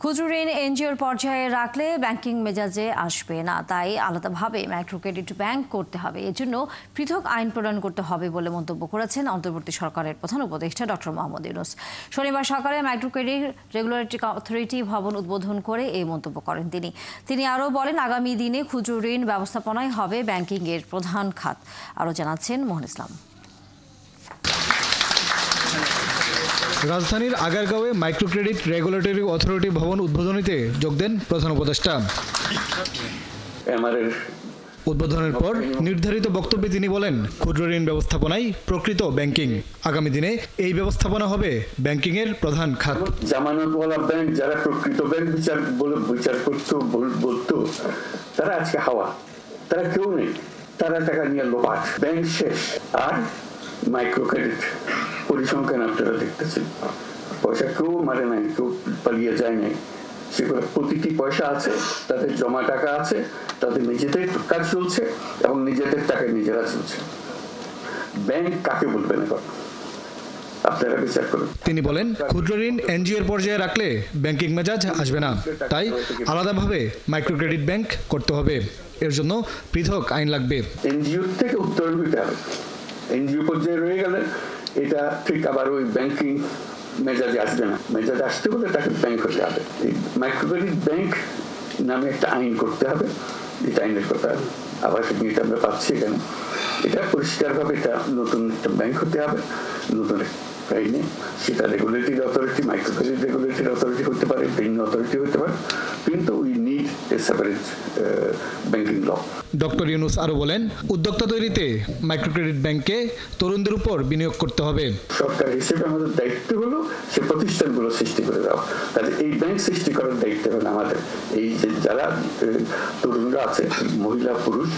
খুচরো ঋণ এনজিওর পর্যায়ে রাখলে ব্যাংকিং মেজাজে আসবে না, তাই আলাদাভাবে মাইক্রো ক্রেডিট ব্যাংক করতে হবে। এজন্য পৃথক আইন প্রণয়ন করতে হবে বলে মন্তব্য করেছেন অন্তর্বর্তী সরকারের প্রধান উপদেষ্টা ডক্টর মোহাম্মদ ইউনূস। শনিবার সকালে মাইক্রো ক্রেডিট রেগুলেটরি অথরিটি ভবন উদ্বোধন করে এই মন্তব্য করেন তিনি আরও বলেন, আগামী দিনে খুচরো ঋণ ব্যবস্থাপনাই হবে ব্যাংকিংয়ের প্রধান খাত। আরও জানাচ্ছেন মোহন ইসলাম। রাজধানীর আগারগাঁওয়ে মাইক্রো ক্রেডিট রেগুলেটরি অথরিটি ভবন উদ্বোধনীতে যোগ দেন প্রধান উপদেষ্টা। উদ্বোধনের পর নির্ধারিত বক্তব্যে তিনি বলেন, ক্ষুদ্র ঋণ ব্যবস্থাপনাই প্রকৃত ব্যাংকিং। আগামী দিনে এই ব্যবস্থাপনা হবে ব্যাংকিংয়ের প্রধান খাত। জামানতওয়ালা ব্যাংক, যারা প্রকৃত ব্যাংক বিচার করতো বলতো, তারা আজকে হাওয়া, তারা কেউ নেই। তারা টাকা নিয়ে লোপাট, ব্যাংক শেষ। আর মাইক্রো ক্রেডিট পরিসংখ্যান আপনারা দেখতেছেন, পয়সা কেউ মারে নাই, কেউ পালিয়ে যায় নাই। সেগুলো প্রতিটি পয়সা আছে, তাদের জমা টাকা আছে, তাদের নিজেদের কাজ চলছে এবং নিজেদের টাকা নিজেরা চলছে। ব্যাংক কাকে বলবেন এখন আপনারা বিচার করুন। তিনি বলেন, ক্ষুদ্র ঋণ এনজিওর পর্যায়ে রাখলে ব্যাংকিং মেজাজ আসবে না, তাই আলাদাভাবে মাইক্রো ক্রেডিট ব্যাংক করতে হবে। এর জন্য পৃথক আইন লাগবে। এনজিও থেকে উত্তরণ দিতে হবে। এনজিও পর্যায়ে রয়ে গেলে এটা ঠিক আবার ওই ব্যাংকিং মেজাজে আসবে না। মেজাজে আসতে হলে তাকে ব্যাংক হতে হবে। এই মাইক্রো ক্রেডিট ব্যাংক নামে একটা আইন করতে হবে। এটা আইনের কথা আবার সেটা আমরা পাচ্ছি এখানে। এটা পরিষ্কারভাবে এটা নতুন একটা ব্যাংক হতে হবে, নতুন আইনে। সেটা regulatory authority, micro credit regulatory authority হতে পারে, ভিন্ন অথরিটি হতে পারে, কিন্তু we need a separate banking law. Doctor Yunus আরো বলেন, উদ্যোক্তা তৈরিতে মাইক্রো ক্রেডিট ব্যাংকে তরুণদের উপর বিনিয়োগ করতে হবে। সরকার হিসেবে আমাদের দায়িত্ব হলো সে প্রতিষ্ঠানগুলো সৃষ্টি করে দেওয়া। তাহলে এই ব্যাংক সৃষ্টি করার দায়িত্ব হলো আমাদের। এই যে যারা তরুণরা আছে, মহিলা পুরুষ,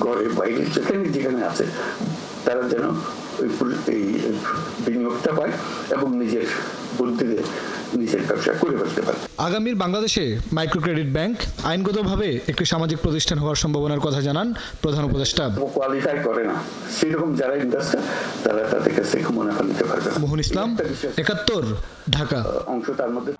ঘরে বাইরে যেখানে আছে, তারা যেন এই বিনিয়োগটা পায় এবং নিজের বুদ্ধিতে নিজের ব্যবসা করে ফেলতে পারে। আগামীর বাংলাদেশে মাইক্রো ক্রেডিট ব্যাংক আইনগতভাবে একটি সামাজিক প্রতিষ্ঠান হওয়ার সম্ভাবনার কথা জানান প্রধান উপদেষ্টা। কোয়ালিফাই করে না সেরকম যারা ইনভেস্টর, তারা তাদের কাছে মুনাফা নিতে পারবে। মোহন ইসলাম, ৭১, ঢাকা। অংশ তার মধ্যে